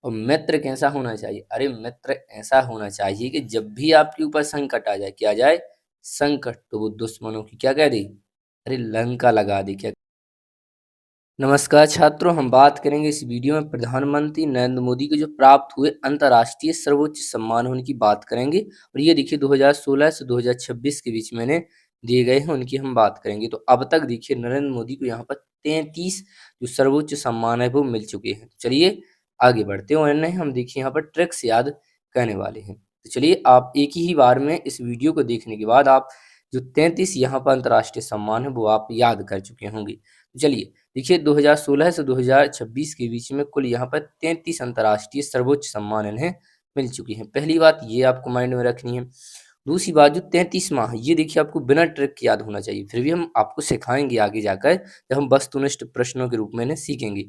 और मित्र कैसा होना चाहिए? अरे मित्र ऐसा होना चाहिए कि जब भी आपके ऊपर संकट आ जाए, क्या आ जाए? संकट, तो वो दुश्मनों की क्या कह दे? अरे लंका लगा दे। क्या नमस्कार छात्रों, हम बात करेंगे इस वीडियो में प्रधानमंत्री नरेंद्र मोदी को जो प्राप्त हुए अंतर्राष्ट्रीय सर्वोच्च सम्मान होने की बात करेंगे। और ये देखिए 2016 से 2026 के बीच में दिए गए हैं, उनकी हम बात करेंगे। तो अब तक देखिए नरेंद्र मोदी को यहाँ पर 33 जो सर्वोच्च सम्मान है वो मिल चुके हैं। तो चलिए आगे बढ़ते हैं और इन्हें हम देखिए यहाँ पर ट्रिक्स याद करने वाले हैं। तो चलिए आप एक ही बार में इस वीडियो को देखने के बाद आप जो 33 यहाँ पर अंतर्राष्ट्रीय सम्मान है वो आप याद कर चुके होंगे। तो चलिए देखिए 2016 से 2026 के बीच में कुल यहाँ पर 33 अंतर्राष्ट्रीय सर्वोच्च सम्मान इन्हें मिल चुकी हैं। पहली बात ये आपको माइंड में रखनी है। दूसरी बात जो 33वां है ये देखिए आपको बिना ट्रिक के याद होना चाहिए, फिर भी हम आपको सिखाएंगे आगे जाकर जब हम वस्तुनिष्ठ प्रश्नों के रूप में इन्हें सीखेंगे।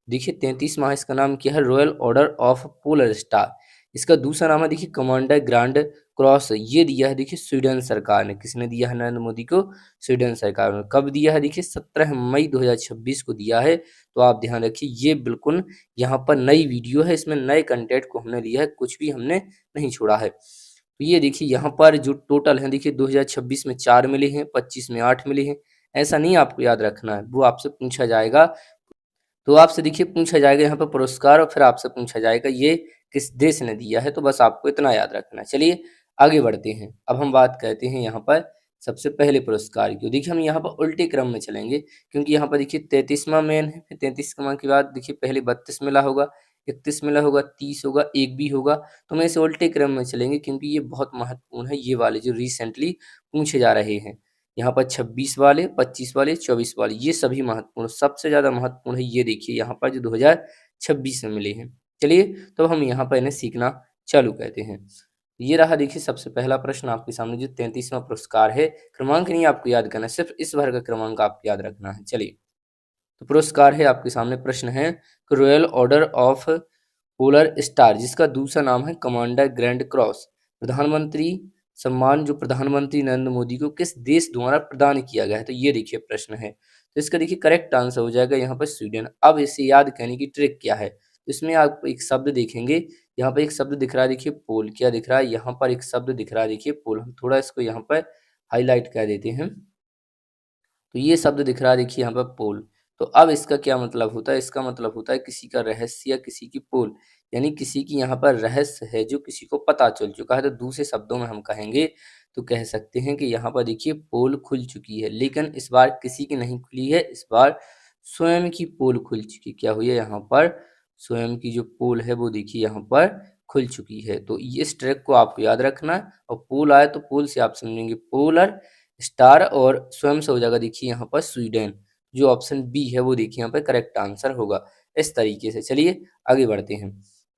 देखिए 33वां इसका नाम क्या है? Royal order of polar star. इसका दूसरा नाम है देखिए कमांडर ग्रांड क्रॉस। ये दिया है देखिए स्वीडन सरकार ने। किसने दिया है नरेंद्र मोदी को? स्वीडन सरकार ने। कब दिया है? देखिए 17 मई 2026 को दिया है। तो आप ध्यान रखिए ये बिल्कुल यहाँ पर नई वीडियो है, इसमें नए कंटेंट को हमने लिया है, कुछ भी हमने नहीं छोड़ा है। तो ये देखिए यहाँ पर जो टोटल है देखिए 2026 में 4 मिले हैं, 25 में 8 मिले हैं। ऐसा नहीं आपको याद रखना है, वो आपसे पूछा जाएगा। तो आपसे देखिए पूछा जाएगा यहाँ पर पुरस्कार और फिर आपसे पूछा जाएगा ये किस देश ने दिया है, तो बस आपको इतना याद रखना है। चलिए आगे बढ़ते हैं। अब हम बात करते हैं यहाँ पर सबसे पहले पुरस्कार की। देखिए हम यहाँ पर उल्टे क्रम में चलेंगे, क्योंकि यहाँ पर देखिए 33वां मेन है, फिर 33वां के बाद देखिए पहले 32 मिला होगा, 31 मिला होगा, 30 होगा, एक भी होगा। तो हम ऐसे उल्टे क्रम में चलेंगे क्योंकि ये बहुत महत्वपूर्ण है, ये वाले जो रिसेंटली पूछे जा रहे हैं। यहाँ पर 26 वाले, 25 वाले, 24 वाले ये सभी महत्वपूर्ण, सबसे ज़्यादा महत्वपूर्ण है ये देखिए यहाँ पर जो 2026 में मिले हैं। चलिए तो हम यहाँ पर इन्हें सीखना चालू करते हैं। ये रहा देखिए सबसे पहला प्रश्न आपके सामने जो 33वां पुरस्कार है। क्रमांक नहीं आपको याद करना है, सिर्फ इस बार का क्रमांक आपको याद रखना है। चलिए तो पुरस्कार है आपके सामने, प्रश्न है royal order of polar star जिसका दूसरा नाम है कमांडर ग्रैंड क्रॉस। प्रधानमंत्री सम्मान जो प्रधानमंत्री नरेंद्र मोदी को किस देश द्वारा प्रदान किया गया है? तो ये देखिए प्रश्न है। तो इसका देखिए करेक्ट आंसर हो जाएगा यहाँ पर स्वीडन। अब इसे याद करने की ट्रिक क्या है? तो इसमें आप एक शब्द देखेंगे, यहाँ पर एक शब्द दिख रहा है देखिए पोल। क्या दिख रहा है? यहाँ पर एक शब्द दिख रहा है देखिए पोल। हम थोड़ा इसको यहाँ पर हाईलाइट कर देते हैं। तो ये शब्द दिख रहा है देखिए यहाँ पर पोल। तो अब इसका क्या मतलब होता है? इसका मतलब होता है किसी का रहस्य या किसी की पोल, यानी किसी की यहाँ पर रहस्य है जो किसी को पता चल चुका है। तो दूसरे शब्दों में हम कहेंगे तो कह सकते हैं कि यहाँ पर देखिए पोल खुल चुकी है, लेकिन इस बार किसी की नहीं खुली है, इस बार स्वयं की पोल खुल चुकी। क्या हुई है यहाँ पर? स्वयं की जो पोल है वो देखिए यहाँ पर खुल चुकी है। तो इस ट्रिक को आपको याद रखना है। और पोल आए तो पोल से आप समझेंगे पोलर स्टार और स्वयं से हो जाएगा देखिए यहाँ पर स्वीडन। जो ऑप्शन बी है वो देखिए यहाँ पर करेक्ट आंसर होगा। इस तरीके से चलिए आगे बढ़ते हैं।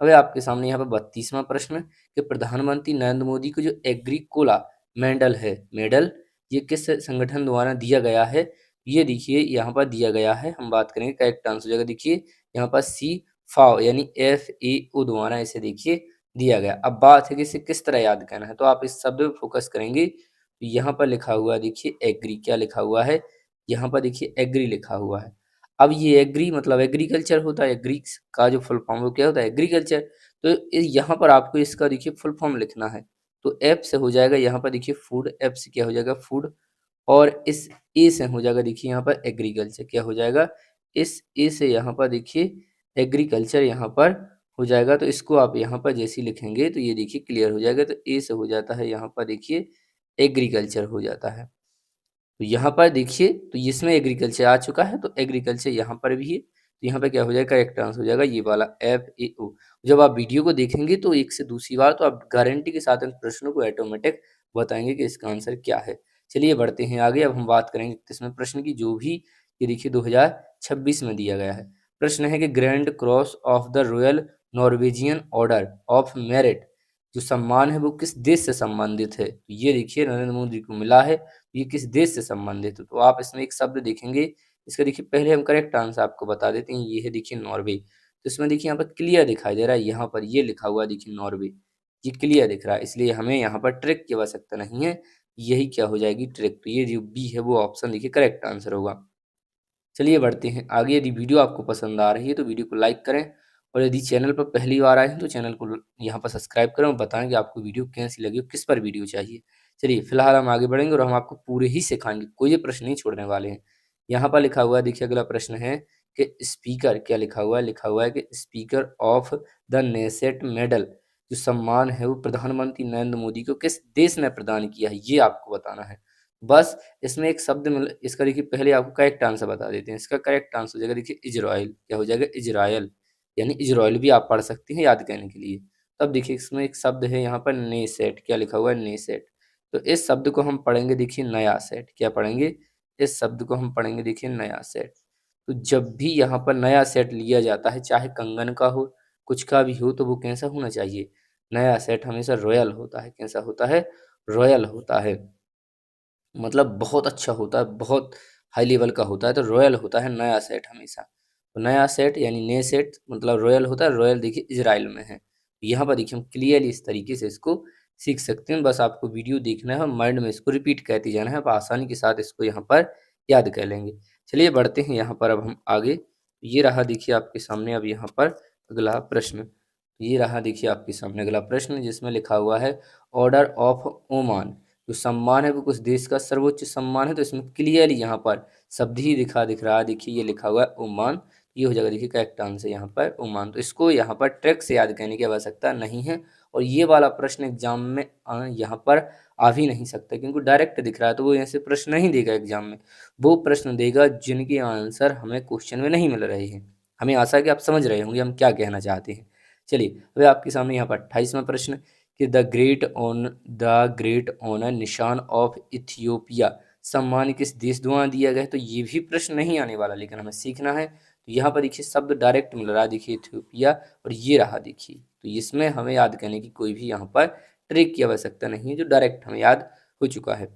अब आपके सामने यहाँ पर 32वां प्रश्न कि प्रधानमंत्री नरेंद्र मोदी को जो एग्रीकोला मेडल ये किस संगठन द्वारा दिया गया है? ये देखिए यहाँ पर दिया गया है, हम बात करेंगे करेक्ट आंसर हो जाएगा देखिए यहाँ पर सी फाओ यानी FAO द्वारा इसे देखिए दिया गया। अब बात है कि इसे किस तरह याद करना है, तो आप इस शब्द पे फोकस करेंगे। तो यहाँ पर लिखा हुआ है देखिए एग्री। क्या लिखा हुआ है? यहाँ पर देखिए एग्री लिखा हुआ है। अब ये एग्री मतलब एग्रीकल्चर होता है, एग्री का जो फुल फॉर्म वो क्या होता है? एग्रीकल्चर। तो यहाँ पर आपको इसका देखिए फुल फॉर्म लिखना है। तो एफ से हो जाएगा यहाँ पर देखिए फूड, एफ से क्या हो जाएगा? फूड। और इस ए से हो जाएगा देखिए यहाँ पर एग्रीकल्चर। क्या हो जाएगा? इस ए से यहाँ पर देखिए एग्रीकल्चर यहाँ पर हो जाएगा। तो इसको आप यहाँ पर जैसे ही लिखेंगे तो ये देखिए क्लियर हो जाएगा। तो ए से हो जाता है यहाँ पर देखिए एग्रीकल्चर हो जाता है। तो यहाँ पर देखिए तो इसमें एग्रीकल्चर आ चुका है, तो एग्रीकल्चर यहाँ पर भी है। तो यहाँ पे क्या हो जाएगा? करेक्ट आंसर हो जाएगा ये वाला FAO। जब आप वीडियो को देखेंगे तो एक से दूसरी बार तो आप गारंटी के साथ इन प्रश्नों को ऑटोमेटिक बताएंगे कि इसका आंसर क्या है। चलिए बढ़ते हैं आगे। अब हम बात करेंगे 31वें प्रश्न की, जो भी ये देखिए 2026 में दिया गया है। प्रश्न है कि grand cross of the royal Norwegian order of merit जो सम्मान है वो किस देश से संबंधित है? तो ये देखिए नरेंद्र मोदी को मिला है। ये किस देश से संबंधित है? तो आप इसमें एक शब्द देखेंगे, इसका देखिए पहले हम करेक्ट आंसर आपको बता देते हैं। ये है देखिए नॉर्वे। तो इसमें देखिए यहाँ पर क्लियर दिखाई दे रहा है, यहाँ पर ये लिखा हुआ है देखिए नॉर्वे। ये क्लियर दिख रहा है, इसलिए हमें यहाँ पर ट्रिक की आवश्यकता नहीं है। यही क्या हो जाएगी? ट्रिक। तो ये जो बी है वो ऑप्शन देखिए करेक्ट आंसर होगा। चलिए बढ़ते हैं आगे। यदि वीडियो आपको पसंद आ रही है तो वीडियो को लाइक करें और यदि चैनल पर पहली बार आए हैं तो चैनल को यहाँ पर सब्सक्राइब करें और बताएं कि आपको वीडियो कैसी लगी और किस पर वीडियो चाहिए। चलिए फिलहाल हम आगे बढ़ेंगे और हम आपको पूरे ही सिखाएंगे, कोई प्रश्न नहीं छोड़ने वाले हैं। यहाँ पर लिखा हुआ है, देखिए अगला प्रश्न है कि स्पीकर, क्या लिखा हुआ है कि speaker of the Knesset medal, जो सम्मान है वो प्रधानमंत्री नरेंद्र मोदी को किस देश ने प्रदान किया है, ये आपको बताना है। बस इसमें एक शब्द मिल, इसका देखिए पहले आपको करेक्ट आंसर बता देते हैं। इसका करेक्ट आंसर हो जाएगा देखिए इजराइल, क्या हो जाएगा इजराइल, यानी इजराइल भी आप पढ़ सकते हैं याद करने के लिए। तब देखिए इसमें एक शब्द है यहाँ पर ने सेट, क्या लिखा हुआ है ने सेट। तो इस शब्द को हम पढ़ेंगे देखिए नया सेट, क्या पढ़ेंगे, इस शब्द को हम पढ़ेंगे देखिए नया सेट। तो जब भी यहाँ पर नया सेट लिया जाता है, चाहे कंगन का हो, कुछ का भी हो, तो वो कैसा होना चाहिए, नया सेट हमेशा रॉयल होता है। कैसा होता है, रॉयल होता है, मतलब बहुत अच्छा होता है, बहुत हाई लेवल का होता है, तो रॉयल होता है नया सेट हमेशा। तो नया सेट यानी नए सेट मतलब रॉयल होता है, रॉयल देखिए इजराइल में है। यहाँ पर देखिए हम क्लियरली इस तरीके से इसको सीख सकते हैं। बस आपको वीडियो देखना है और माइंड में इसको रिपीट करते जाना है, आप आसानी के साथ इसको यहाँ पर याद कर लेंगे। चलिए बढ़ते हैं यहाँ पर अब हम आगे। ये रहा देखिए आपके सामने अब यहाँ पर अगला प्रश्न। ये रहा देखिए आपके सामने अगला प्रश्न, जिसमें लिखा हुआ है ऑर्डर ऑफ ओमान, जो सम्मान है वो कुछ देश का सर्वोच्च सम्मान है। तो इसमें क्लियरली यहाँ पर शब्द ही दिख रहा है, देखिए ये लिखा हुआ है ओमान, ये हो जाएगा देखिए करेक्ट आंसर यहाँ पर ओमान। तो इसको यहाँ पर ट्रिक से याद करने की आवश्यकता नहीं है, और ये वाला प्रश्न एग्जाम में यहाँ पर आ भी नहीं सकता, क्योंकि डायरेक्ट दिख रहा है, तो वो यहाँ से प्रश्न नहीं देगा एग्जाम में, वो प्रश्न देगा जिनके आंसर हमें क्वेश्चन में नहीं मिल रहे हैं। हमें आशा है कि आप समझ रहे होंगे हम क्या कहना चाहते हैं। चलिए अब आपके सामने यहाँ पर 28वां प्रश्न कि द ग्रेट ऑनर निशान ऑफ इथियोपिया सम्मान किस देश द्वारा दिया गया है। तो ये भी प्रश्न नहीं आने वाला, लेकिन हमें सीखना है। तो यहाँ पर देखिए शब्द डायरेक्ट मिल रहा है, देखिए इथियोपिया, और ये रहा देखिए, तो इसमें हमें याद करने की कोई भी यहाँ पर ट्रिक की आवश्यकता नहीं है, जो डायरेक्ट हमें याद हो चुका है।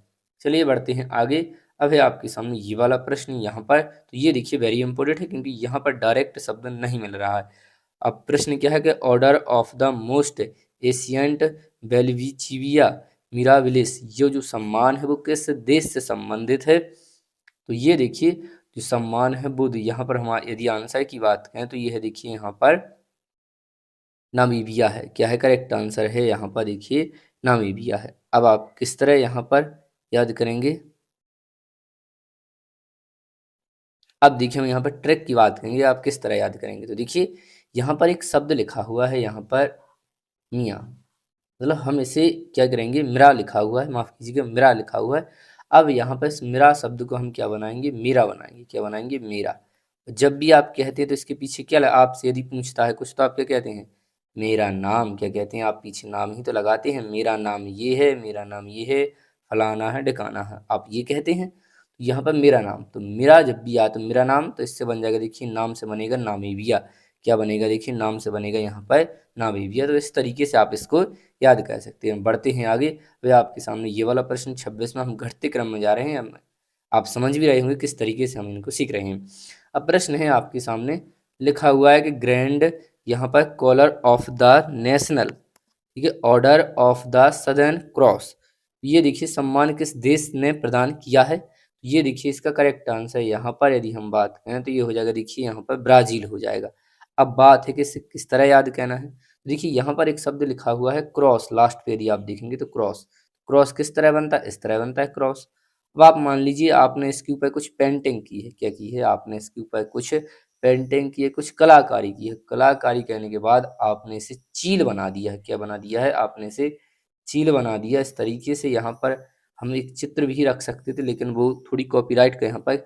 चलिए बढ़ते हैं आगे। अब है आपके सामने ये वाला प्रश्न यहाँ पर, तो ये देखिए वेरी इंपॉर्टेंट है, क्योंकि यहाँ पर डायरेक्ट शब्द नहीं मिल रहा है। अब प्रश्न क्या है कि order of the most ancient बेल्विचिविया मिराबिलिस, ये जो सम्मान है वो किस देश से संबंधित है। तो ये देखिए जो सम्मान है वो यहाँ पर हमारे यदि आंसर की बात करें तो ये है देखिए यहाँ पर नामीबिया है। क्या है, करेक्ट आंसर है यहाँ पर देखिए नामीबिया है। अब आप किस तरह यहाँ पर याद करेंगे, अब देखिए हम यहाँ पर ट्रिक की बात करेंगे, आप किस तरह याद करेंगे। तो देखिए यहाँ पर एक शब्द लिखा हुआ है यहाँ पर मियाँ, मतलब हम इसे क्या करेंगे, मिरा लिखा हुआ है, माफ कीजिएगा मिरा लिखा हुआ है। अब यहाँ पर इस मिरा शब्द को हम क्या बनाएंगे, मेरा बनाएंगे। क्या बनाएंगे, मेरा। जब भी आप कहते हैं तो इसके पीछे क्या आपसे यदि पूछता है कुछ, तो आप क्या कहते हैं, मेरा नाम। क्या कहते हैं आप, पीछे नाम ही तो लगाते हैं, मेरा नाम ये है, मेरा नाम ये है, फलाना है ढिकाना है, आप ये कहते हैं। तो यहाँ पर मेरा नाम, तो मेरा जब भी आया तो मेरा नाम, तो इससे बन जाएगा देखिए नाम से बनेगा नामीबिया। क्या बनेगा, देखिए नाम से बनेगा यहाँ पर नामीबिया। तो इस तरीके से आप इसको याद कर सकते हैं। बढ़ते हैं आगे। वह आपके सामने ये वाला प्रश्न 26 में, हम घटते क्रम में जा रहे हैं, आप समझ भी रहे होंगे किस तरीके से हम इनको सीख रहे हैं। अब प्रश्न है आपके सामने, लिखा हुआ है कि ग्रैंड यहाँ पर कॉलर ऑफ द नेशनल, ठीक है, order of the southern cross, ये देखिए सम्मान किस देश ने प्रदान किया है। ये देखिए इसका करेक्ट आंसर यहाँ पर यदि हम बात करें तो ये हो जाएगा देखिए यहाँ पर ब्राजील हो जाएगा। अब बात है कि इसे किस तरह याद करना है। देखिए यहाँ पर एक शब्द लिखा हुआ है क्रॉस, लास्ट पे यदि आप देखेंगे तो क्रॉस, क्रॉस किस तरह बनता है, इस तरह बनता है क्रॉस। अब आप मान लीजिए आपने इसके ऊपर कुछ पेंटिंग की है, क्या की है, आपने इसके ऊपर कुछ पेंटिंग की है, कुछ कलाकारी की है। कलाकारी करने के बाद आपने इसे चील बना दिया है। क्या बना दिया है, आपने इसे चील बना दिया। इस तरीके से यहाँ पर हम एक चित्र भी रख सकते थे, लेकिन वो थोड़ी कॉपीराइट का यहाँ पर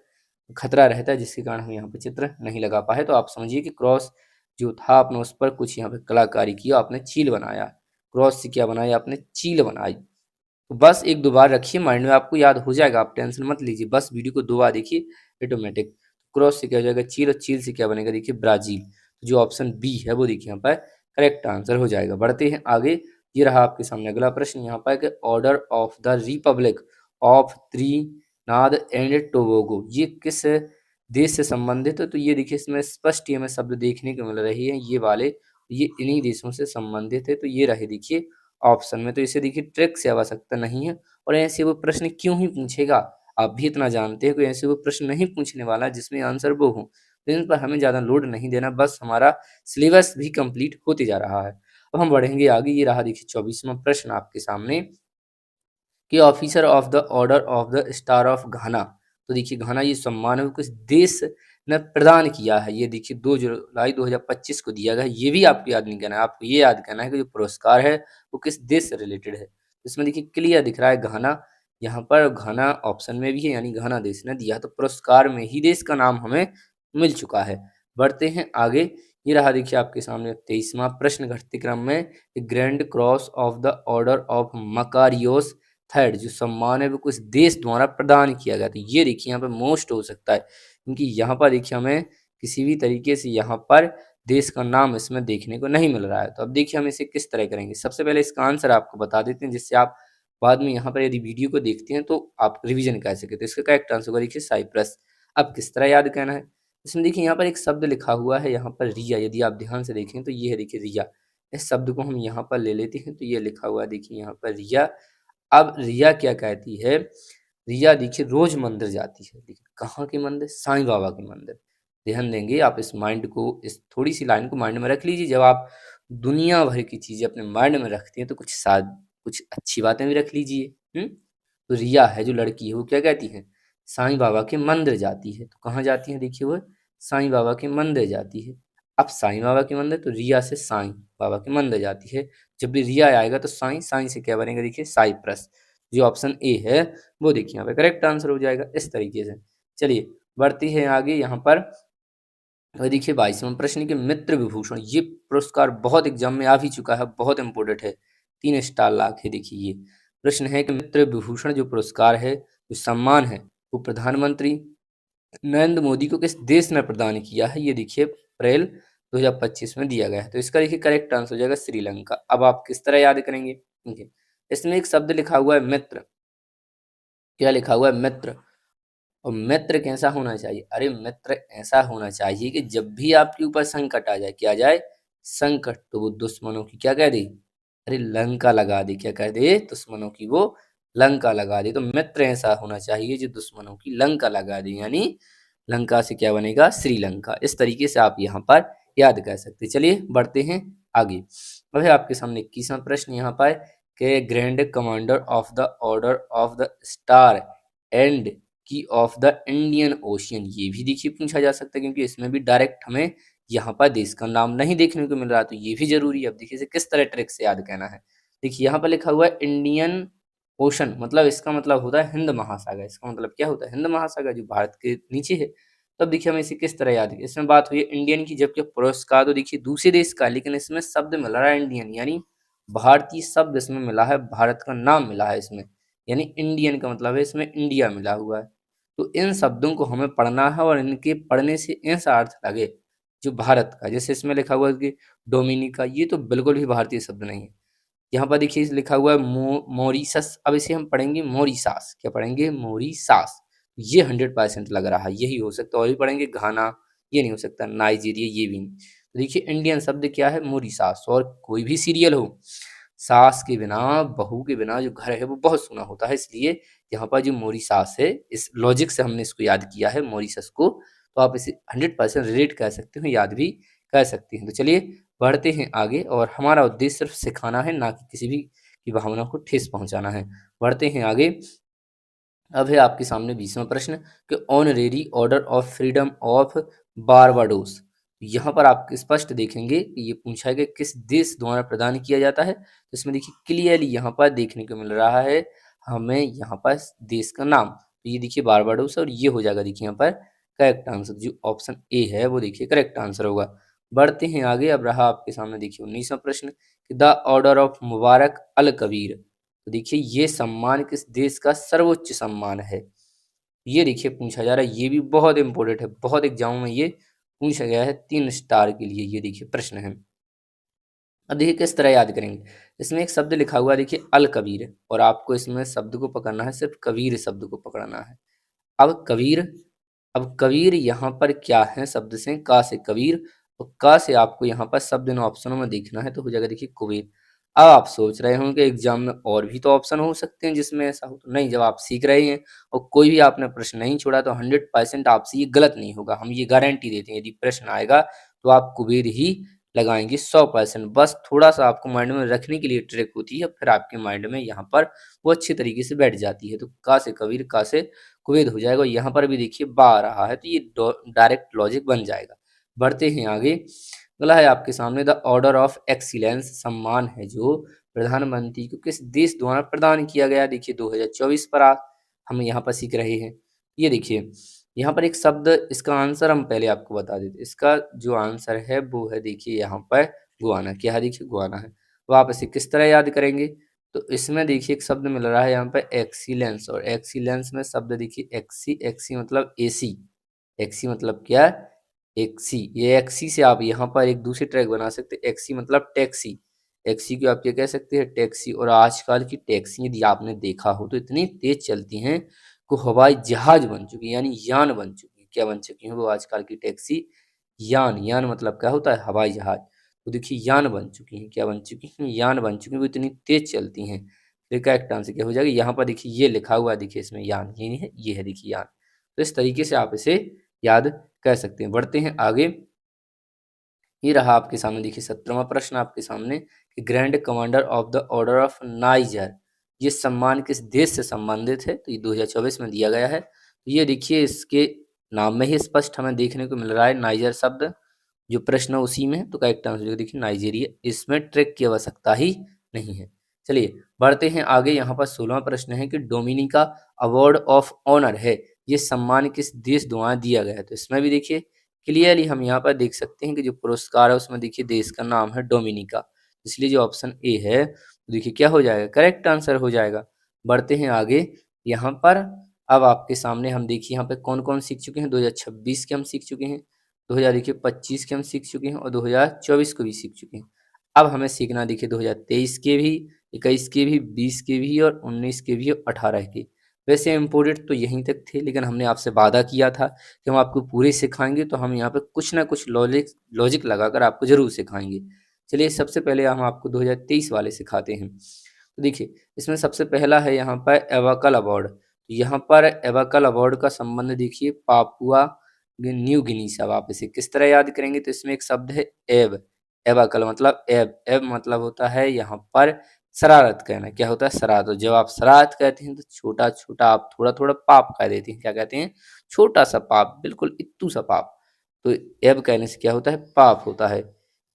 खतरा रहता है, जिसके कारण हम यहाँ पे चित्र नहीं लगा पाए। तो आप समझिए कि क्रॉस जो था आपने उस पर कुछ यहाँ पे कलाकारी की, आपने चील बनाया, क्रॉस से क्या बनाया, आपने चील बनाई। तो बस एक दो बार रखिए माइंड में, आपको याद हो जाएगा, आप टेंशन मत लीजिए, बस वीडियो को दो बार देखिए ऑटोमेटिक। क्रॉस से क्या हो जाएगा, चील, और चील से क्या बनेगा, देखिए ब्राजील। तो जो ऑप्शन बी है वो देखिए यहाँ पर करेक्ट आंसर हो जाएगा। बढ़ते हैं आगे। ये रहा आपके सामने अगला प्रश्न यहाँ पर कि order of the Republic of त्रिनाद and Tobago, ये किस देश से संबंधित है। तो ये देखिए इसमें स्पष्ट हमें शब्द देखने को मिल रही है, ये वाले, ये इन्हीं देशों से संबंधित है। तो ये रहे देखिए ऑप्शन में। तो इसे देखिए ट्रिक से आवश्यकता नहीं है, और ऐसे वो प्रश्न क्यों ही पूछेगा, आप भी इतना जानते हैं कि ऐसे वो प्रश्न नहीं पूछने वाला जिसमें आंसर वो हो। तो इन पर हमें ज़्यादा लोड नहीं देना, बस हमारा सिलेबस भी कंप्लीट होते जा रहा है। अब हम बढ़ेंगे आगे। ये रहा देखिए 24वां प्रश्न आपके सामने कि officer of the order of the star of घाना। तो देखिए घाना ये सम्मान है वो किस देश ने प्रदान किया है, ये देखिए 2 जुलाई 2025 को दिया गया है। ये भी आपको याद नहीं करना है, आपको ये याद करना है कि जो पुरस्कार है वो किस देश से रिलेटेड है। इसमें देखिए क्लियर दिख रहा है घाना, यहाँ पर घाना ऑप्शन में भी है, यानी घाना देश ने दिया है, तो पुरस्कार में ही देश का नाम हमें मिल चुका है। बढ़ते हैं आगे। ये रहा देखिए आपके सामने 23वां प्रश्न घटते क्रम में, grand cross of the order of Makarios third जो सम्मान है वो कुछ देश द्वारा प्रदान किया गया। तो ये देखिए यहाँ पे मोस्ट हो सकता है, क्योंकि यहाँ पर देखिए हमें किसी भी तरीके से यहाँ पर देश का नाम इसमें देखने को नहीं मिल रहा है। तो अब देखिए हम इसे किस तरह करेंगे। सबसे पहले इसका आंसर आपको बता देते हैं, जिससे आप बाद में यहाँ पर यदि वीडियो को देखते हैं तो आप रिवीजन कर सके। तो इसका करेक्ट आंसर होगा देखिए साइप्रस। अब किस तरह याद करना है, इसमें देखिए यहाँ पर एक शब्द लिखा हुआ है, यहाँ पर रिया, यदि आप ध्यान से देखें तो ये है देखिए रिया। इस शब्द को हम यहाँ पर ले लेते हैं, तो ये लिखा हुआ है देखिए यहाँ पर रिया। अब रिया क्या कहती है, रिया देखिए रोज मंदिर जाती है, लेकिन कहाँ के मंदिर, साईं बाबा के मंदिर। ध्यान देंगे आप इस माइंड को, इस थोड़ी सी लाइन को माइंड में रख लीजिए। जब आप दुनिया भर की चीजें अपने माइंड में रखते हैं तो कुछ साथ कुछ अच्छी बातें भी रख लीजिए। तो रिया है जो लड़की है वो क्या कहती है, साईं बाबा के मंदिर जाती है। तो कहाँ जाती है देखिए वो, साईं बाबा के मंदिर जाती है। अब साईं बाबा के मंदिर, तो रिया से साईं बाबा के मंदिर जाती है। जब भी रिया आएगा तो साईं, साईं से क्या बनेगा देखिए साइप्रस। जो ऑप्शन ए है वो देखिए यहाँ पे करेक्ट आंसर हो जाएगा इस तरीके से। चलिए बढ़ती है आगे। यहाँ पर और देखिए 22वां प्रश्न के मित्र विभूषण, ये पुरस्कार बहुत एग्जाम में आ भी चुका है, बहुत इंपॉर्टेंट है, 3 स्टार लाख है। देखिए ये प्रश्न है कि मित्र विभूषण जो पुरस्कार है, जो सम्मान है, वो प्रधानमंत्री नरेंद्र मोदी को किस देश ने प्रदान किया है। ये देखिए अप्रैल 2025 में दिया गया है। तो इसका देखिए करेक्ट आंसर हो जाएगा श्रीलंका। अब आप किस तरह याद करेंगे, ठीक है। इसमें एक शब्द लिखा हुआ है मित्र, क्या लिखा हुआ है मित्र, और मित्र कैसा होना चाहिए, अरे मित्र ऐसा होना चाहिए कि जब भी आपके ऊपर संकट आ जाए, क्या आ जाए संकट, तो वो दुश्मनों की क्या कह दे, अरे लंका लगा दे, क्या कह दे, दुश्मनों की वो लंका लगा दे। तो मित्र ऐसा होना चाहिए जो दुश्मनों की लंका लगा दे, यानी लंका से क्या बनेगा श्रीलंका। इस तरीके से आप यहाँ पर याद कर सकते। चलिए बढ़ते हैं आगे। अब है आपके सामने 21वां प्रश्न यहाँ पर के grand commander of the order of the star and की ऑफ द इंडियन ओशियन, ये भी देखिए पूछा जा सकता है, क्योंकि इसमें भी डायरेक्ट हमें यहाँ पर देश का नाम नहीं देखने को मिल रहा, तो ये भी जरूरी है। अब देखिए इसे किस तरह ट्रिक से याद करना है। देखिए यहाँ पर लिखा हुआ है इंडियन ओशन, मतलब इसका मतलब होता है हिंद महासागर। इसका मतलब क्या होता है, हिंद महासागर जो भारत के नीचे है। तो अब देखिए हमें इसे किस तरह याद है। इसमें बात हुई है इंडियन की, जबकि पुरस्कार तो देखिए दूसरे देश का है, लेकिन इसमें शब्द मिल रहा है इंडियन, यानी भारतीय शब्द इसमें मिला है, भारत का नाम मिला है इसमें, यानी इंडियन का मतलब है इसमें इंडिया मिला हुआ है। तो इन शब्दों को हमें पढ़ना है, और इनके पढ़ने से ऐसा अर्थ लगे जो भारत का, जैसे इसमें लिखा हुआ है कि डोमिनिका, ये तो बिल्कुल भी भारतीय शब्द नहीं है। यहाँ पर देखिए लिखा हुआ है मॉरिशस, अब इसे हम पढ़ेंगे मोरिसास, क्या पढ़ेंगे मोरिसास। ये 100% लग रहा है, यही हो सकता है। और भी पढ़ेंगे घाना, ये नहीं हो सकता, नाइजीरिया ये भी नहीं। तो देखिए इंडियन शब्द क्या है मोरिसास। और कोई भी सीरियल हो, सास के बिना, बहू के बिना जो घर है वो बहुत सोना होता है, इसलिए यहाँ पर जो मोरिसास है, इस लॉजिक से हमने इसको याद किया है मोरिसस को। तो आप इसे 100% रिलेट कर सकते हो, याद भी कर सकते हैं। तो चलिए बढ़ते हैं आगे, और हमारा उद्देश्य सिर्फ सिखाना है, ना कि किसी भी की भावना को ठेस पहुंचाना है। बढ़ते हैं आगे। अब है आपके सामने 20वां प्रश्न कि honorary order of freedom of Barbados. यहाँ पर आप स्पष्ट देखेंगे कि ये पूछा है कि किस देश द्वारा प्रदान किया जाता है। तो इसमें देखिए क्लियरली यहाँ पर देखने को मिल रहा है हमें यहाँ पर देश का नाम। तो ये देखिए बारबाडोस है, और ये हो जाएगा देखिए यहाँ पर करेक्ट आंसर, जो ऑप्शन ए है वो देखिए करेक्ट आंसर होगा। बढ़ते हैं आगे। अब रहा आपके सामने देखिए 19वां प्रश्न, द ऑर्डर ऑफ मुबारक अल कबीर। तो देखिए ये सम्मान किस देश का सर्वोच्च सम्मान है, ये देखिए पूछा जा रहा है। ये भी बहुत इंपॉर्टेंट है, बहुत एग्जामों में ये पूछा गया है 3 स्टार के लिए। ये देखिए प्रश्न है। अब देखिए किस तरह याद करेंगे। इसमें एक शब्द लिखा हुआ है देखिए अल कबीर, और आपको इसमें शब्द को पकड़ना है, सिर्फ कबीर शब्द को पकड़ना है। अब कबीर, अब कबीर यहाँ पर क्या है, शब्द से का से कबीर, और का से आपको यहाँ पर शब्द इन ऑप्शनों में देखना है, तो हो जाएगा देखिए कुबेर। अब आप सोच रहे होंगे एग्जाम में और भी तो ऑप्शन हो सकते हैं जिसमें ऐसा हो, तो नहीं, जब आप सीख रहे हैं और कोई भी आपने प्रश्न नहीं छोड़ा तो 100% आपसे ये गलत नहीं होगा, हम ये गारंटी देते हैं। यदि प्रश्न आएगा तो आप कुबेर ही लगाएंगे 100%। बस थोड़ा सा आपको माइंड में रखने के लिए ट्रिक होती है, फिर आपके माइंड में यहाँ पर वो अच्छी तरीके से बैठ जाती है। तो का से कबीर, का से कुबेर हो जाएगा। यहाँ पर भी देखिए बा आ रहा है, तो ये डायरेक्ट लॉजिक बन जाएगा। बढ़ते हैं आगे। अगला है आपके सामने द ऑर्डर ऑफ एक्सीलेंस, सम्मान है जो प्रधानमंत्री को किस देश द्वारा प्रदान किया गया। देखिए 2024 पर हम यहाँ पर सीख रहे हैं। ये देखिए यहाँ पर एक शब्द, इसका आंसर हम पहले आपको बता देते। इसका जो आंसर है वो है देखिए यहाँ पर गुआना। क्या है? देखिए गुआना है। तो आप इसे किस तरह याद करेंगे? तो इसमें देखिए एक शब्द मिल रहा है यहाँ पर एक्सीलेंस, और एक्सीलेंस में शब्द देखिए एक्सी, एक्सी मतलब एसी, एक्सी मतलब क्या? एक्सी। ये एक्सी से आप यहाँ पर एक दूसरी ट्रैक बना सकते हैं। एक्सी मतलब टैक्सी, एक्सी को आप क्या कह सकते हैं? टैक्सी। और आजकल की टैक्सी यदि आपने देखा हो तो इतनी तेज चलती हैं को हवाई जहाज बन चुकी है, यानी यान बन चुकी है। क्या बन चुकी है वो आजकल की टैक्सी? यान। यान मतलब क्या होता है? हवाई जहाज। तो देखिए यान बन चुकी है। क्या बन चुकी है? यान बन चुकी है। वो इतनी तेज चलती हैं। तो करेक्ट आंसर क्या हो जाएगा? यहाँ पर देखिए ये लिखा हुआ है, देखिए इसमें यान, ये नहीं है, ये है देखिए यान। तो इस तरीके से आप इसे याद कर सकते हैं। बढ़ते हैं आगे। ये रहा आपके सामने देखिए 17वां प्रश्न आपके सामने कि grand commander of the order of niger, ये सम्मान किस देश से संबंधित है? तो ये 2024 में दिया गया है। तो ये देखिए इसके नाम में ही स्पष्ट हमें देखने को मिल रहा है नाइजर शब्द, जो प्रश्न है उसी में है। तो करेक्ट आंसर देखिए नाइजीरिया, इसमें ट्रिक की आवश्यकता ही नहीं है। चलिए बढ़ते हैं आगे। यहाँ पर 16वां प्रश्न है कि डोमिनिका अवार्ड ऑफ ऑनर है, ये सम्मान किस देश द्वारा दिया गया है? तो इसमें भी देखिए क्लियरली हम यहाँ पर देख सकते हैं कि जो पुरस्कार है उसमें देखिए देश का नाम है डोमिनिका, इसलिए जो ऑप्शन ए है देखिए क्या हो जाएगा? करेक्ट आंसर हो जाएगा। बढ़ते हैं आगे। यहाँ पर अब आपके सामने हम देखिए यहाँ पे कौन कौन सीख चुके हैं। 2026 के हम सीख चुके हैं, 2000 देखिए 25 के हम सीख चुके हैं, और 2024 को भी सीख चुके हैं। अब हमें सीखना देखिए 2023 के भी, 21 के भी, 20 के भी, और 19 के भी, और 18 के। वैसे इम्पोर्टेड तो यहीं तक थे, लेकिन हमने आपसे वादा किया था कि हम आपको पूरे सिखाएंगे, तो हम यहाँ पे कुछ ना कुछ लॉजिक लॉजिक लगाकर आपको जरूर सिखाएंगे। चलिए सबसे पहले हम आपको 2023 वाले सिखाते हैं। तो देखिए इसमें सबसे पहला है यहाँ पर एवाकल अवार्ड। यहाँ पर एवाकल अवार्ड का संबंध देखिए पापुआ न्यू गिनी से। अब आप इसे किस तरह याद करेंगे? तो इसमें एक शब्द है एब, एबाकल मतलब एब, एब मतलब होता है यहाँ पर शरारत कहना। क्या होता है? शरारत। तो जब आप शरारत कहते हैं तो छोटा छोटा आप थोड़ा थोड़ा पाप कह देते हैं। क्या कहते हैं? छोटा सा पाप, बिल्कुल इत्तू सा पाप। तो एब कहने से क्या होता है? पाप होता है।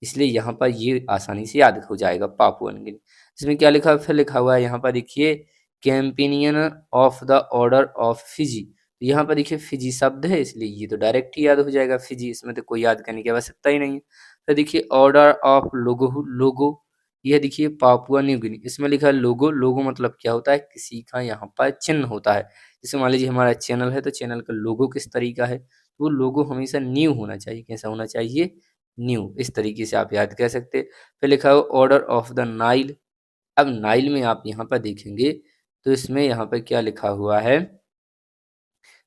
इसलिए यहाँ पर ये आसानी से याद हो जाएगा पापुआ न्यू गिनी। इसमें क्या लिखा है? फिर लिखा हुआ है यहाँ पर देखिए companion of the order of Fiji. तो यहाँ पर देखिए फिजी शब्द है, इसलिए ये तो डायरेक्ट ही याद हो जाएगा फिजी, इसमें तो कोई याद करने की आवश्यकता ही नहीं है। तो देखिए ऑर्डर ऑफ लोगो, लोगो, यह देखिए पापुआ न्यू गिनी। इसमें लिखा है लोगो, लोगो मतलब क्या होता है? किसी का यहाँ पर चिन्ह होता है। जैसे मान लीजिए हमारा चैनल है, तो चैनल का लोगो किस तरीका है? तो वो लोगो हमेशा न्यू होना चाहिए। कैसा होना चाहिए? न्यू। इस तरीके से आप याद कर सकते हैं। फिर लिखा है ऑर्डर ऑफ द नाइल। अब नाइल में आप यहाँ पर देखेंगे तो इसमें यहाँ पर क्या लिखा हुआ है,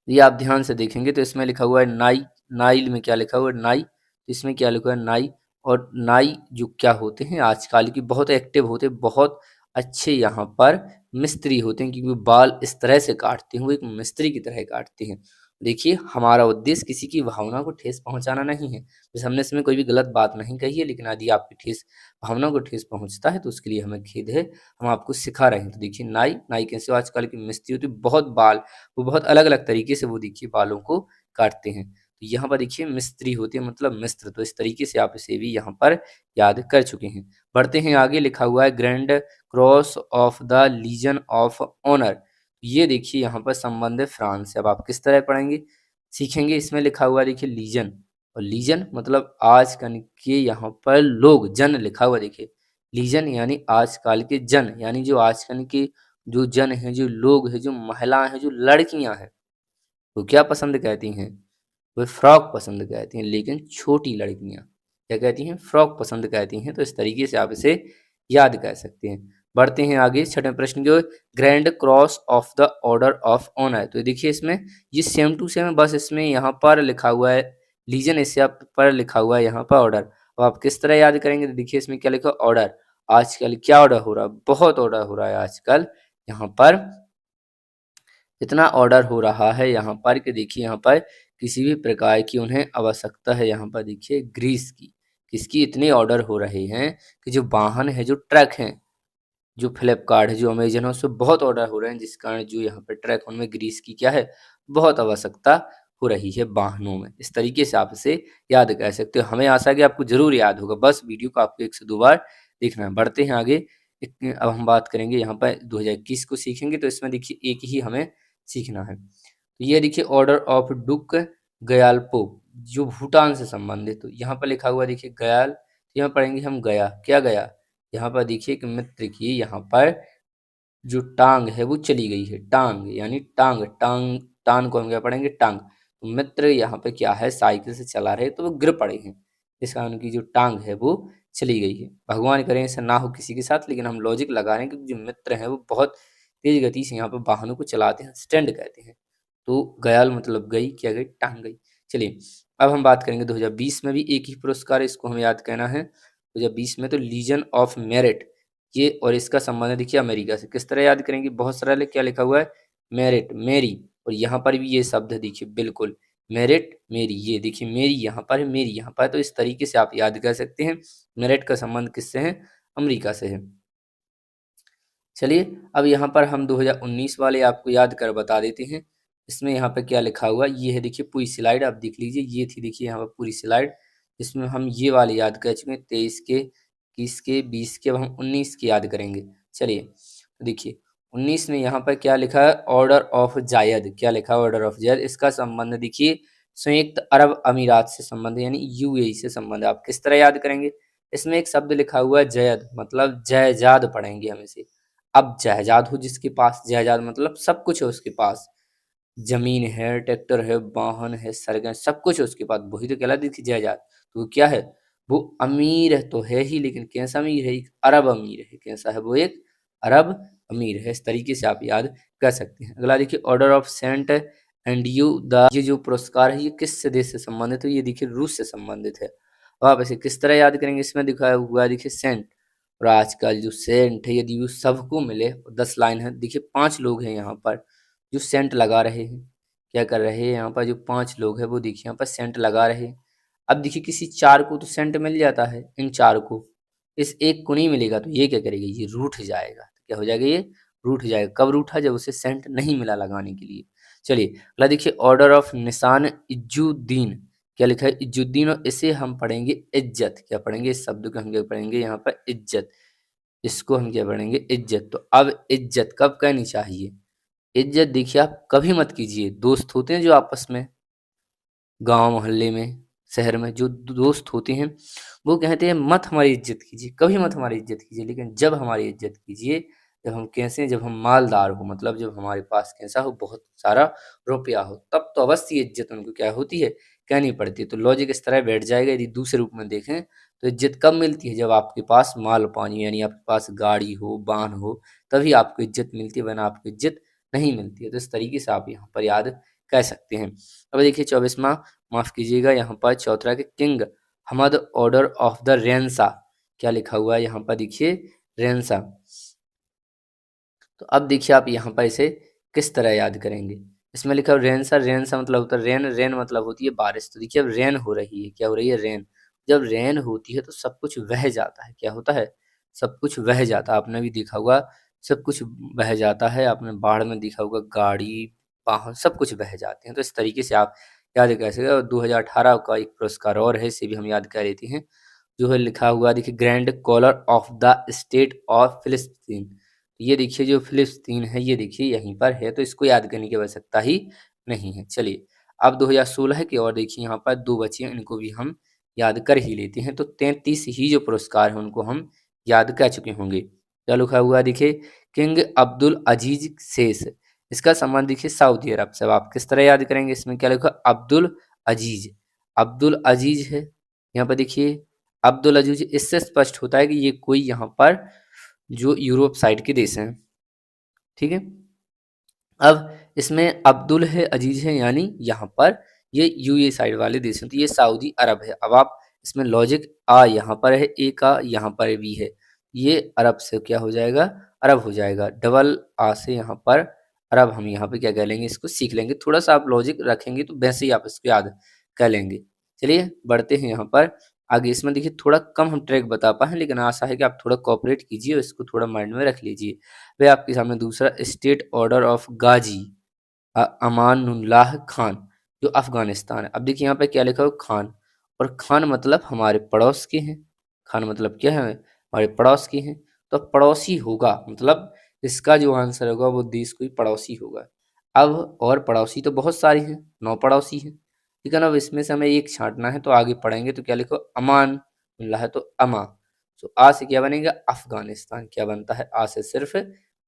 ये आप ध्यान से देखेंगे तो इसमें लिखा हुआ है नाई। नाइल में क्या लिखा हुआ है? नाई। तो इसमें क्या लिखा हुआ है? नाई। और नाई जो क्या होते हैं आजकल की बहुत एक्टिव होते हैं, बहुत अच्छे यहाँ पर मिस्त्री होते हैं, क्योंकि वो बाल इस तरह से काटते हैं, वो एक मिस्त्री की तरह काटते हैं। देखिए हमारा उद्देश्य किसी की भावना को ठेस पहुंचाना नहीं है। जैसे हमने इसमें कोई भी गलत बात नहीं कही है, लेकिन यदि आपकी ठेस भावना को ठेस पहुंचता है तो उसके लिए हमें खेद है, हम आपको सिखा रहे हैं। तो देखिए नाई, नाई कैसे आजकल की मिस्त्री होती है, बहुत बाल, वो बहुत अलग-अलग तरीके से वो देखिए बालों को काटते हैं। तो यहाँ पर देखिए मिस्त्री होती है मतलब मिस्र, तो इस तरीके से आप इसे भी यहाँ पर याद कर चुके हैं। बढ़ते हैं आगे। लिखा हुआ है grand cross of the legion of honour. ये देखिए यहाँ पर संबंध है फ्रांस से। अब आप किस तरह पढ़ेंगे सीखेंगे? इसमें लिखा हुआ है देखिए लीजन, और लीजन मतलब आजकल के यहाँ पर लोग, जन लिखा हुआ देखिए। लीजन यानी आजकल के जन, यानी जो आजकल के जो जन हैं, जो लोग हैं, जो महिलाएं हैं, जो लड़कियां हैं, वो क्या पसंद करती हैं? वो फ्रॉक पसंद करती हैं, लेकिन छोटी लड़कियां क्या कहती हैं? फ्रॉक पसंद करती हैं। तो इस तरीके से आप इसे याद कर सकते हैं। बढ़ते हैं आगे छठे प्रश्न की ओर। Grand cross of the order of honour. तो देखिए इसमें ये सेम टू सेम है, बस इसमें यहाँ पर लिखा हुआ है लीजन, इससे आप पर लिखा हुआ है यहाँ पर ऑर्डर। अब आप किस तरह याद करेंगे? तो देखिए इसमें क्या लिखा है? ऑर्डर। आजकल क्या ऑर्डर हो रहा है, बहुत ऑर्डर हो रहा है आजकल यहाँ पर। इतना ऑर्डर हो रहा है यहाँ पर कि देखिए यहाँ पर किसी भी प्रकार की उन्हें आवश्यकता है यहाँ पर देखिए ग्रीस की। किसकी इतने ऑर्डर हो रहे हैं कि जो वाहन है, जो ट्रक हैं, जो फ्लिपकार्ट है, जो अमेजन है, उससे बहुत ऑर्डर हो रहे हैं, जिस कारण जो यहाँ पर ट्रक उनमें ग्रीस की क्या है, बहुत आवश्यकता हो रही है वाहनों में। इस तरीके से आप इसे याद कर सकते हो। हमें आशा है कि आपको जरूर याद होगा, बस वीडियो को आपको 1 से 2 बार देखना है। बढ़ते हैं आगे। अब हम बात करेंगे यहाँ पर 2021 को सीखेंगे, तो इसमें देखिए एक ही हमें सीखना है। तो ये देखिए ऑर्डर ऑफ डुक गयाल्पो, जो भूटान से संबंधित। तो यहाँ पर लिखा हुआ देखिए गयाल, यहाँ पढ़ेंगे हम गया। क्या गया? यहाँ पर देखिए कि मित्र की यहाँ पर जो टांग है वो चली गई है। टांग यानी टांग, टांग टांग को हम क्या पढ़ेंगे? टांग। तो मित्र यहाँ पे क्या है, साइकिल से चला रहे तो वो गिर पड़े हैं, इस कारण उनकी जो टांग है वो चली गई है। भगवान करें ऐसा ना हो किसी के साथ, लेकिन हम लॉजिक लगा रहे हैं कि जो मित्र हैं वो बहुत तेज गति से यहाँ पर वाहनों को चलाते हैं, स्टैंड कहते हैं। तो गयाल मतलब गई, क्या गई? टांग गई। चलिए अब हम बात करेंगे 2020 में भी एक ही पुरस्कार है, इसको हमें याद करना है। 2020 में तो लीजन ऑफ मेरिट, ये और इसका संबंध है देखिए अमेरिका से। किस तरह याद करेंगे? बहुत सरल है। क्या लिखा हुआ है? मेरिट, मेरी, और यहाँ पर भी ये शब्द है देखिए, बिल्कुल मेरिट मेरी। ये देखिए मेरी यहाँ पर है, मेरी यहाँ पर है, तो इस तरीके से आप याद कर सकते हैं। मेरिट का संबंध किससे है? अमेरिका से है। चलिए अब यहाँ पर हम 2019 वाले आपको याद कर बता देते हैं। इसमें यहाँ पे क्या लिखा हुआ ये है देखिए पूरी स्लाइड आप देख लीजिए। ये थी देखिए यहाँ पर पूरी स्लाइड, जिसमें हम ये वाले याद कर चुके हैं, 23 के, 21 के, 20 के। अब हम 19 के याद करेंगे। चलिए तो देखिए 19 में यहाँ पर क्या लिखा है? Order of Zayed. क्या लिखा है? Order of Zayed. इसका संबंध देखिए संयुक्त अरब अमीरात से संबंध, यानी यूएई से संबंध। आप किस तरह याद करेंगे? इसमें एक शब्द लिखा हुआ है जयद, मतलब जायजाद पढ़ेंगे हम इसे। अब जायदाद हो जिसके पास, जायदाद मतलब सब कुछ है उसके पास, जमीन है, ट्रैक्टर है, वाहन है, सरगम, सब कुछ है उसके पास, वही तो कहलाती थी जायदाद। तो वो क्या है? वो अमीर है तो है ही, लेकिन कैसा अमीर है? एक अरब अमीर है। कैसा है वो? एक अरब अमीर है। इस तरीके से आप याद कर सकते हैं। अगला देखिए order of Saint Andrew the, ये जो पुरस्कार है ये किस देश से संबंधित है? ये देखिए रूस से संबंधित है। अब आप इसे किस तरह याद करेंगे? इसमें दिखाया हुआ है देखिए सेंट, और आजकल जो सेंट है यदि वो सबको मिले, 10 लाइन है देखिए, 5 लोग हैं यहाँ पर जो सेंट लगा रहे हैं। क्या कर रहे हैं यहाँ पर? जो 5 लोग हैं वो देखिए यहाँ पर सेंट लगा रहे हैं। अब देखिए किसी 4 को तो सेंट मिल जाता है, इन 4 को, इस एक को नहीं मिलेगा, तो ये क्या करेगा? ये रूठ जाएगा। तो क्या हो जाएगा? ये रूठ जाएगा। कब रूठा? जब उसे सेंट नहीं मिला लगाने के लिए। चलिए अगला देखिए ऑर्डर ऑफ निशान इज्जुद्दीन। क्या लिखा है? इज्जुद्दीन, और इसे हम पढ़ेंगे इज्जत। क्या पढ़ेंगे? इस शब्द को हम क्या पढ़ेंगे यहाँ पर? इज्जत। इसको हम क्या पढ़ेंगे? इज्जत। तो अब इज्जत कब कहनी चाहिए? इज्जत देखिए आप कभी मत कीजिए। दोस्त होते हैं जो आपस में, गांव मोहल्ले में, शहर में जो दोस्त होते हैं, वो कहते हैं मत हमारी इज्जत कीजिए, कभी मत हमारी इज्जत कीजिए, लेकिन जब हमारी इज्जत कीजिए, जब हम कैसे हैं? जब हम मालदार हो, मतलब जब हमारे पास कैसा हो? बहुत सारा रुपया हो, तब तो अवश्य इज्जत उनको क्या होती है? कहनी पड़ती है। तो लॉजिक इस तरह बैठ जाएगा। यदि दूसरे रूप में देखें तो इज्जत कब मिलती है? जब आपके पास माल पानी, यानी आपके पास गाड़ी हो, वाहन हो, तभी आपको इज्जत मिलती है, वरना आपको इज्जत नहीं मिलती है। तो इस तरीके से आप यहाँ पर याद कर सकते हैं। अब देखिए 24वां, माफ कीजिएगा, यहाँ पर चौथा के king Hamad order of the renaissance. क्या लिखा हुआ है यहाँ पर? देखिए रेंसा। तो अब देखिए आप यहाँ पर इसे किस तरह याद करेंगे? इसमें लिखा है रेंसा। रेंसा मतलब होता है रेन, रेन मतलब होती है बारिश। तो देखिए अब रेन हो रही है। क्या हो रही है? रेन। जब रेन होती है तो सब कुछ बह जाता है। क्या होता है? सब कुछ बह जाता है। आपने भी देखा होगा, सब कुछ बह जाता है। आपने बाढ़ में देखा होगा, गाड़ी, वाहन, सब कुछ बह जाते हैं। तो इस तरीके से आप याद कर सकते हैं। 2018 का एक पुरस्कार और है, इसे भी हम याद कर लेते हैं, जो है लिखा हुआ देखिए grand collar of the state of फिलिस्तीन। ये देखिए जो फिलिस्तीन है ये देखिए यहीं पर है, तो इसको याद करने की आवश्यकता ही नहीं है। चलिए अब 2016 की और देखिए यहाँ पर 2 बचे हैं, इनको भी हम याद कर ही लेते हैं। तो 33 ही जो पुरस्कार हैं उनको हम याद कर चुके होंगे। क्या लिखा हुआ है? देखिए किंग अब्दुल अजीज शेष, इसका संबंध देखिए सऊदी अरब से। अब आप किस तरह याद करेंगे? इसमें क्या लिखा? अब्दुल अजीज। अब्दुल अजीज है यहाँ पर देखिए, अब्दुल अजीज। इससे स्पष्ट होता है कि ये कोई यहाँ पर जो यूरोप साइड के देश हैं। ठीक है। अब इसमें अब्दुल है, अजीज है, यानी यहाँ पर ये यूए साइड वाले देश हैं, तो ये सऊदी अरब है। अब आप इसमें लॉजिक आ यहाँ पर है, ए का यहाँ पर भी है, ये अरब से क्या हो जाएगा, अरब हो जाएगा। डबल आ से यहाँ पर अरब हम यहाँ पे क्या कह लेंगे, इसको सीख लेंगे। थोड़ा सा आप लॉजिक रखेंगे तो वैसे ही आप इसको याद कर लेंगे। चलिए बढ़ते हैं यहाँ पर आगे। इसमें देखिए थोड़ा कम हम ट्रैक बता पाए हैं, लेकिन आशा है कि आप थोड़ा कोऑपरेट कीजिए और इसको थोड़ा माइंड में रख लीजिए। वह आपके सामने दूसरा, स्टेट ऑर्डर ऑफ गाजी अमानुल्लाह खान, जो अफगानिस्तान है। अब देखिए यहाँ पे क्या लिखा हो, खान, और खान मतलब हमारे पड़ोस के हैं। खान मतलब क्या है, हमारे पड़ोस के हैं। तो पड़ोसी होगा मतलब इसका जो आंसर होगा वो देश कोई पड़ोसी होगा। अब और पड़ोसी तो बहुत सारे हैं, 9 पड़ोसी हैं, ठीक है ना। अब इसमें से हमें एक छांटना है, तो आगे पढ़ेंगे तो क्या लिखो, अमान उल्लाह है तो अमा। तो आ से क्या बनेगा, अफगानिस्तान। क्या बनता है, आ से सिर्फ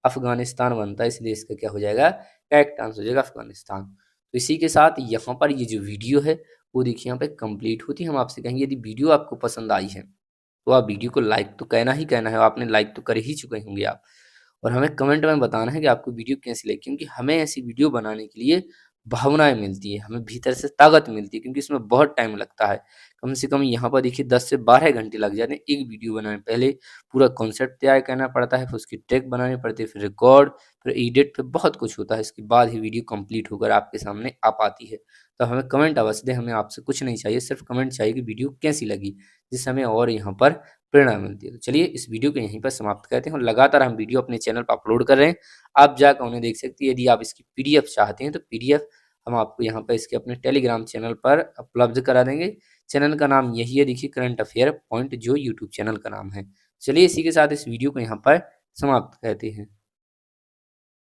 अफगानिस्तान बनता है, इसलिए इसका क्या हो जाएगा, करेक्ट आंसर हो जाएगा अफगानिस्तान। तो इसी के साथ यहाँ पर ये जो वीडियो है वो देखिए यहाँ पे कंप्लीट होती है। हम आपसे कहेंगे यदि वीडियो आपको पसंद आई है तो आप वीडियो को लाइक तो कहना ही कहना है, आपने लाइक तो कर ही चुके होंगे आप। और हमें कमेंट में बताना है कि आपको वीडियो कैसी लगी, क्योंकि हमें ऐसी वीडियो बनाने के लिए भावनाएं मिलती है, हमें भीतर से ताकत मिलती है, क्योंकि इसमें बहुत टाइम लगता है। कम से कम यहाँ पर देखिए 10 से 12 घंटे लग जाते हैं एक वीडियो बनाने में। पहले पूरा कॉन्सेप्ट तैयार करना पड़ता है, फिर उसकी ट्रैक बनानी पड़ती है, फिर रिकॉर्ड, फिर एडिट, फिर बहुत कुछ होता है। इसके बाद ही वीडियो कंप्लीट होकर आपके सामने आ पाती है। तो हमें कमेंट अवश्य दें, हमें आपसे कुछ नहीं चाहिए, सिर्फ कमेंट चाहिए कि वीडियो कैसी लगी, जिससे हमें और यहाँ पर प्रेरणा मिलती है। तो चलिए इस वीडियो को यहीं पर समाप्त करते हैं, और लगातार हम वीडियो अपने चैनल पर अपलोड कर रहे हैं, आप जाकर उन्हें देख सकती हैं। यदि आप इसकी पीडीएफ चाहते हैं तो पीडीएफ हम आपको यहाँ पर इसके अपने टेलीग्राम चैनल पर उपलब्ध करा देंगे। चैनल का नाम यही है, देखिए करंट अफेयर पॉइंट, जो यूट्यूब चैनल का नाम है। चलिए इसी के साथ इस वीडियो को यहाँ पर समाप्त करते हैं।